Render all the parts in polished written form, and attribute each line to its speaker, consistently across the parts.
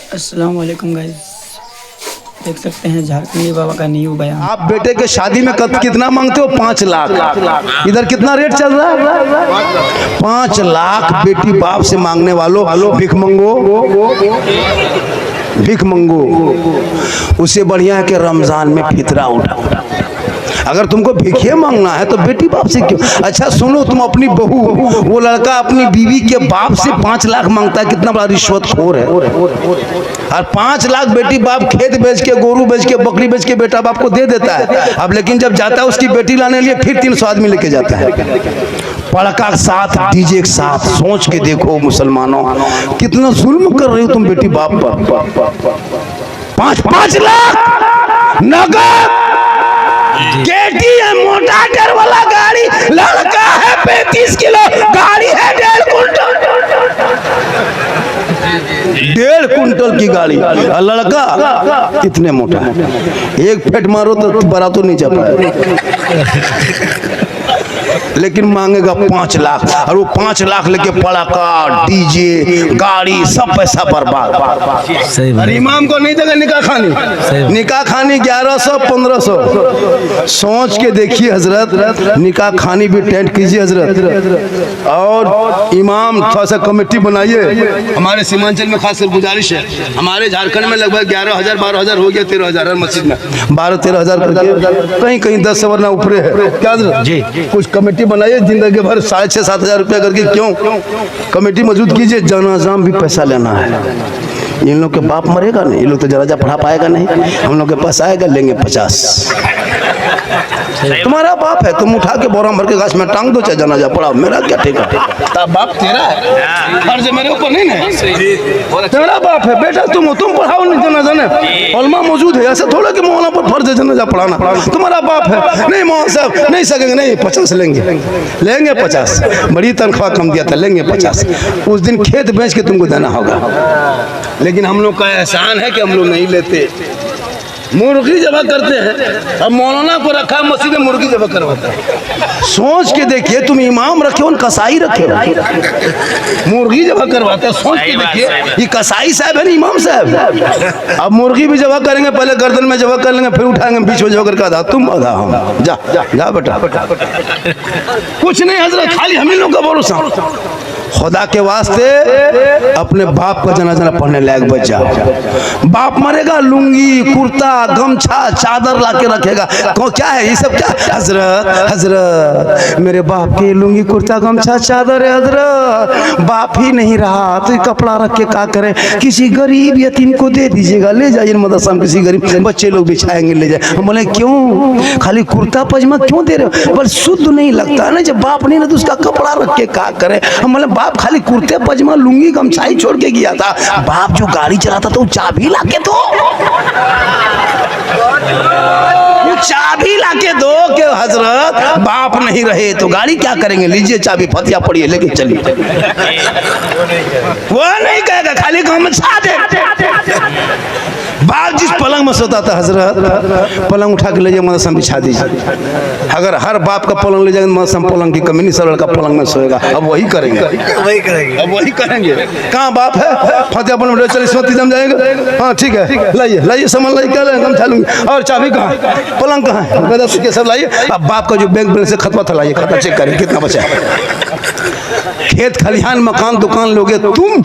Speaker 1: अस्सलाम वालेकुम गाइस, देख सकते हैं झारखंडी बाबा का न्यू बयान।
Speaker 2: आप बेटे के शादी में कितना मांगते हो? 5 लाख। इधर कितना रेट चल रहा है? 5 लाख बेटी बाप से मांगने वालों, भिख मंगो, भिख मंगो। उससे बढ़िया है कि रमजान में फितरा उठाओ। अगर तुमको भिखे मांगना है तो बेटी बाप से क्यों? अच्छा सुनो, तुम अपनी बहू, वो लड़का अपनी बीवी के बाप से 5 लाख मांगता है, कितना बड़ा रिश्वतखोर है। और 5 लाख बेटी बाप खेत बेच के, गोरू बेच के, बकरी बेच के बेटा बाप को दे देता है। अब लेकिन जब जाता है उसकी बेटी लाने लिए फिर 300 आदमी लेके जाता है, पड़का के साथ, डीजे के साथ। सोच के देखो मुसलमानों, कितना जुल्म कर रहे हो तुम बेटी बाप पर। 5 लाख नगद। KTM मोटा टायर वाला गाड़ी, लड़का है 35 किलो, गाड़ी है 1.5 कुंटल, 1.5 कुंटल की गाड़ी, और लड़का इतने मोटा है। एक फेट मारो तो बड़ा तो नहीं जा पाएगा। लेकिन मांगेगा 5 लाख, और वो 5 लाख लेके पड़ाका, डीजे, गाड़ी, सब पैसा बर्बाद। और इमाम को नहीं देगा निकाह खानी, निकाह खानी 1100 1500। सोच के देखिए हजरत, निकाह खानी भी टेंट कीजिए हजरत, और इमाम थोड़ा सा कमेटी बनाइए। हमारे सीमांचल में खासकर गुजारिश है, हमारे झारखंड में लगभग 11,000 12,000 हो गया, 13,000 हर मस्जिद में 12-13,000 करके, कहीं कहीं 10 से वरना ऊपरे है क्या जी। कुछ कमेटी बनाइए, जिंदगी भर 6,500-7 हजार रुपया करके, क्यों कमेटी मौजूद कीजिए। जनाजा भी पैसा लेना है। इन लोग के बाप मरेगा नहीं, ये लोग तो जनाजा पढ़ा पाएगा नहीं, हम लोग के पास आएगा, लेंगे 50। तुम्हारा बाप है, तुम उठा के बोरा भर के गाछ में टांग दो, चाहे जनाजा पढ़ाओ, मेरा क्या ठेका? बाप तेरा है, फर्ज मेरे ऊपर नहीं है। तेरा बाप है बेटा, तुम पढ़ाओ नहीं जनाजा ने, उलमा मौजूद है। ऐसे थोड़ा कि मौलाना पर फर्ज है जनाजा पढ़ाना। तुम्हारा बाप है, नहीं मौलाना साहब नहीं सकेंगे, नहीं 50 लेंगे 50, बड़ी तनख्वाह कम दिया था, लेंगे 50। उस दिन खेत बेच के तुमको देना होगा। लेकिन हम लोग का एहसान है कि हम लोग नहीं लेते, मुर्गी जमा करते हैं। अब मौलाना को रखा मस्जिद में, मुर्गी जमा करवाता है। सोच के देखिए, तुम इमाम रखे हो, कसाई रखे हो, मुर्गी जमा करवाता है। सोच के देखिए, ये कसाई साहब है ना इमाम साहब। अब मुर्गी भी जमा करेंगे, पहले गर्दन में जमा कर लेंगे, फिर उठाएंगे, बीच में जमा करके आधा तुम आधा हम। जा जा जा बेटा, कुछ नहीं हजरत, खाली हम ही लोग का भरोसा। खुदा के वास्ते अपने बाप का जनाजा पढ़ने लायक बच जाओ। बाप मरेगा, लुंगी, कुर्ता, गमछा, चादर ला के रखेगा। क्या है ये सब? क्या हजरत मेरे बाप के लुंगी, कुर्ता, गमछा, चादर है हजरत। बाप ही नहीं रहा तो कपड़ा रख के क्या करें? किसी गरीब यतीम को दे दीजिएगा, ले जाइए मदरसा में, किसी गरीब बच्चे लोग बिछाएंगे, ले जाए। हम बोले क्यों खाली कुर्ता पजामा क्यों दे रहे हो? बस शुद्ध नहीं लगता है ना, जब बाप नहीं ना तो उसका कपड़ा रख के क्या करें? हम बोले बाप खाली कुर्ते पजामा, लुंगी, गमछा ही छोड़ के गया था। बाप जो गाड़ी चलाता था वो चाबी ला के दो, वो चाबी ला के दो कि हजरत बाप नहीं रहे तो गाड़ी क्या करेंगे? लीजिए चाबी, फतिया पड़िए, लेके चलिए। वो नहीं कहेगा, खाली गमछा दे। बाप जिस पलंग में सोता था हजरत, पलंग उठा के ले जाए मदरसा में बिछा दीजिए। अगर हर बाप का पलंग ले जाएंगे मदरसा में, पलंग की कमी नहीं, सब लड़का पलंग में सोएगा। अब वही करेंगे, अब वही करेंगे। कहाँ बाप है? फतिया पलंग चलिए सोती जम जाएंगे। हाँ ठीक है, लाइए सामान लाइए, क्या लाएंगे? हम खा लूंगी। और चाबी कहाँ? पलंग कहाँ है? सब लाइए। अब बाप का जो बैंक बैलेंस से खतवा था लाइए, खाता चेक करिए कितना बचा है। खेत खलिहान मकान दुकान लोगे तुम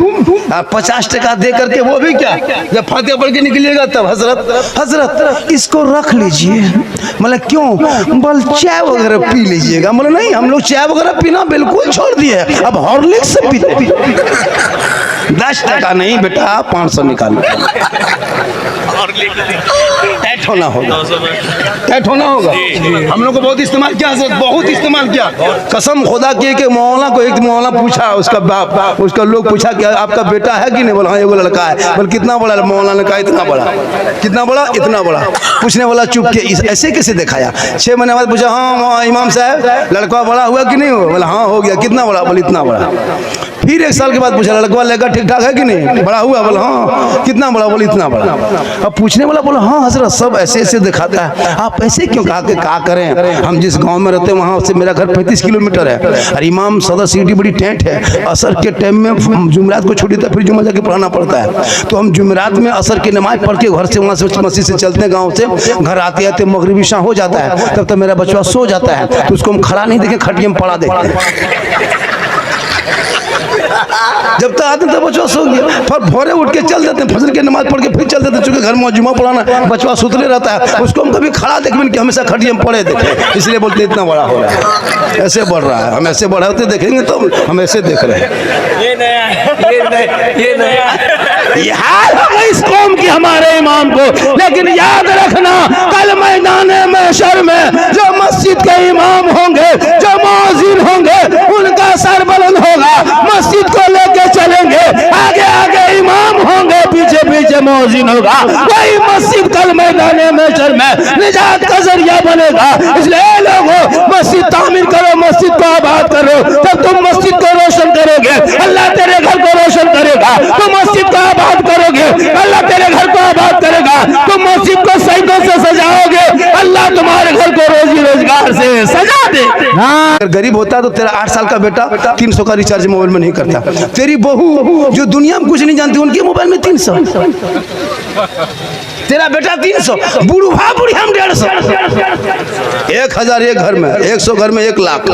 Speaker 2: 50 टका दे करके, वो भी क्या जब फातिहा पढ़ के निकलिएगा तब हजरत इसको रख लीजिए। मतलब क्यों? बोल चाय वगैरह पी लीजिएगा। मतलब नहीं, हम लोग चाय वगैरह पीना बिल्कुल छोड़ दिए, अब हॉर्लिक्स से पीते। 10 टका नहीं बेटा, 500 निकालो। टाइट होना होगा, टाइट होना होगा। हम लोग को बहुत इस्तेमाल किया हजरत, बहुत इस्तेमाल किया। कसम खुदा की कि मौलाना को, एक मौलाना पूछा, उसका बाप, उसका लोग पूछा कि आपका बेटा है कि नहीं? बोला हाँ एगो लड़का है। बोल कितना बड़ा? मौलाना ने कहा इतना बड़ा। कितना बड़ा? इतना बड़ा। पूछने वाला चुप के, ऐसे कैसे दिखाया? 6 महीने बाद पूछा, हाँ इमाम साहब लड़का बड़ा हुआ कि नहीं हुआ? बोला हाँ हो गया। कितना बड़ा? बोले इतना बड़ा। फिर 1 साल के बाद पूछा, लड़का लेकर ठीक ठाक है कि नहीं? बड़ा हुआ? बोला हाँ। कितना बड़ा? बोले इतना बड़ा। अब पूछने वाला बोला हाँ हजरत सब ऐसे ऐसे दिखाता है, आप ऐसे क्यों? कहा कि क्या करें, हम जिस गांव में रहते हैं वहाँ से मेरा घर 35 किलोमीटर है और इमाम सदर सिटी बड़ी टेंट है। असर के टाइम में जुमेरात को छुट्टी था, फिर जुम्मा जाके पढ़ाना पड़ता है। तो हम जुमेरात में असर की नमाज पढ़ के घर से वहाँ से मस्जिद से चलते हैं गाँव से, घर आते आते मगरिबी शाम हो जाता है, तब तक मेरा बच्चा सो जाता है। तो उसको हम खड़ा नहीं देखे, खटिया में पड़ा देते हैं। जब तक आते तब बचवा सो गया, फिर भोरे उठ के चल देते हैं, फजर की नमाज पढ़ के फिर चल देते हैं। चूंकि घर में जुम्मा पढ़ाना, बचवा सुतले रहता है, उसको हम कभी खड़ा देखें कि हमेशा खटिया में पड़े देखें, इसलिए बोलते हैं इतना बड़ा हो रहा है, ऐसे बढ़ रहा है। हम ऐसे बढ़े होते देखेंगे तो हम ऐसे देख रहे हैं।
Speaker 3: ये नया ये नया
Speaker 2: ये हाल है इस कौम की हमारे इमाम को। लेकिन याद रखना, कल मैदान महशर में जो मस्जिद के इमाम होंगे, जो मौजिन होंगे, उनका सर बुलंद होगा, मस्जिद को लेके चलेंगे, आगे आगे इमाम होंगे, पीछे पीछे मौजिन होगा। वही मस्जिद कल मैदान महशर में निजात का जरिया बनेगा। इसलिए लोगों, मस्जिद तामीर करो, मस्जिद को आबाद करो, तब तुम मस्जिद को रोशन करोगे, अल्लाह तेरे घर को रोशन करेगा। तुम मस्जिद को आबाद करोगे, अल्लाह तेरे घर को आबाद करेगा। तुम मस्जिद को सईदों से सजाओगे, अल्लाह तुम्हारे घर को रोजी रोजगार से सजा दे। अगर गरीब होता तो तेरा 8 साल का बेटा 300 का रिचार्ज मोबाइल में नहीं करता। तेरी बहू जो दुनिया में कुछ नहीं जानती, उनके मोबाइल में 300, तेरा बेटा 300, बूढ़ा बूढ़ी हम 150, 1000 एक घर में, 100 घर में 1 लाख।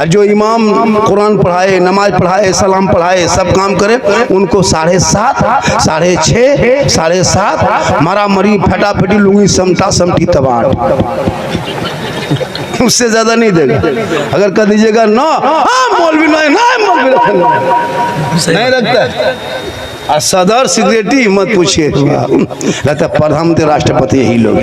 Speaker 2: और जो इमाम कुरान पढ़ाए, नमाज पढ़ाए, सलाम पढ़ाए, सब काम करे, उनको 7.5, 6.5, 7.5 मारा मरी, फटाफटी, लुंगी समटा समटी तबाट, उससे ज्यादा नहीं देगा। अगर कर दीजिएगा ना, हाँ मौलवी मौलवी नहीं रखता है। और सदर सेक्रेटरी मत पूछिए, रहता प्रधानमंत्री राष्ट्रपति यही लोग।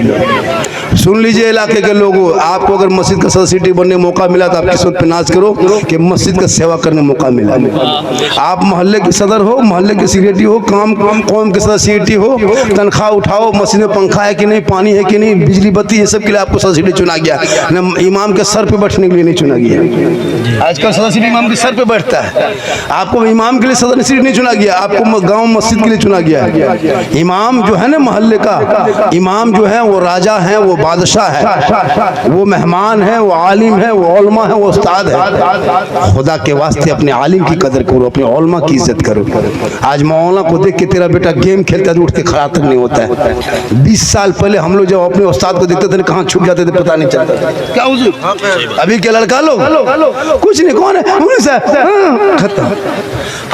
Speaker 2: सुन लीजिए इलाके के लोगों, आपको अगर मस्जिद का सदर सेक्रेटरी बनने का मौका मिला तो आप किस्मत पे नाज करो कि मस्जिद का सेवा करने का मौका मिला। आप मोहल्ले के सदर हो, मोहल्ले के सेक्रेटरी हो, कौम के सदर सेक्रेटरी हो, तनख्वाह उठाओ, मस्जिद में पंखा है कि नहीं, पानी है कि नहीं, बिजली बत्ती, ये सब के लिए आपको सदर सेक्रेटरी चुना गया, न इमाम के सर पे बैठने के लिए नहीं चुना गया। आजकल सदर सेक्रेटरी इमाम के सर पे बैठता है, आपको इमाम के लिए सदर सेक्रेटरी नहीं चुना गया, आपको गांव मस्जिद के लिए चुना गया है। इमाम जो है ना मोहल्ले का इमाम जो है, वो राजा है, वो बादशाह है, वो मेहमान है, वो आलिम है, वो उलमा है, वो उस्ताद है। खुदा के वास्ते अपने आलिम की कदर करो, अपने उलमा की इज्जत करो। आज मौलाना को देख के तेरा बेटा गेम खेलता है, उठ के खड़ा तक नहीं होता है। 20 साल पहले हम लोग जब अपने उस्ताद को देखते थे, कहाँ छूट जाते थे पता नहीं चलता। क्या हुजूर, अभी के लड़का लोग कुछ नहीं, कौन है खत्म।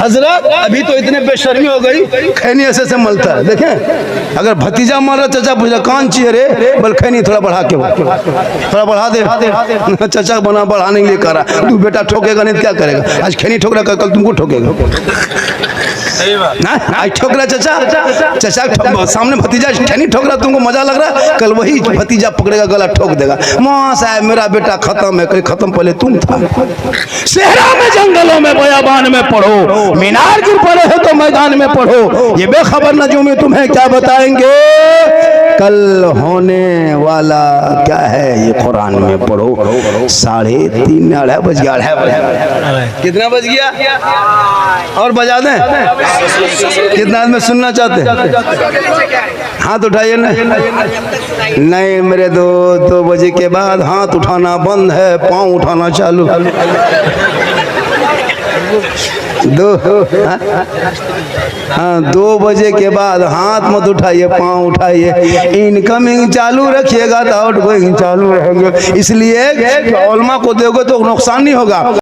Speaker 2: हजरत अभी तो इतने बेशर्मी हो गई, खैनी ऐसे मलता है। देखें, अगर भतीजा मर रहा, चचा पूछा कान चाहिए रे, बल खैनी थोड़ा बढ़ा के, थोड़ा बढ़ा दे, चचा बना बढ़ाने के लिए करा। तू बेटा ठोकेगा नहीं क्या करेगा? आज खैनी ठोक रहा, कल तुमको ठोकेगा। आज ठोक रहा चचा सामने भतीजा खैनी ठोक रहा, तुमको मजा लग रहा, कल वही भतीजा पकड़ेगा, गला ठोक देगा। माँ साहब मेरा बेटा खत्म है, खत्म पहले तुम था। सहरा में, जंगलों में, बयाबान में पढ़ो, मीनार गिर पड़े हो तो मैदान में पढ़ो। ये बेखबर नजूमी तुम्हें क्या बताएंगे, कल होने वाला क्या है ये कुरान में पढ़ो। 3:30 2:30 बज गया, 2:30 कितना बज गया? और बजा दें? कितना आदमी सुनना चाहते हैं? हाथ उठाइए ना। नहीं मेरे 2 बजे के बाद हाथ उठाना बंद है, पाँव उठाना चालू। 2 बजे के बाद हाथ मत उठाइए, पाँव उठाइए। इनकमिंग चालू रखिएगा तो आउटगोइंग चालू रहेंगे। इसलिए उलमा को दोगे तो नुकसान नहीं होगा।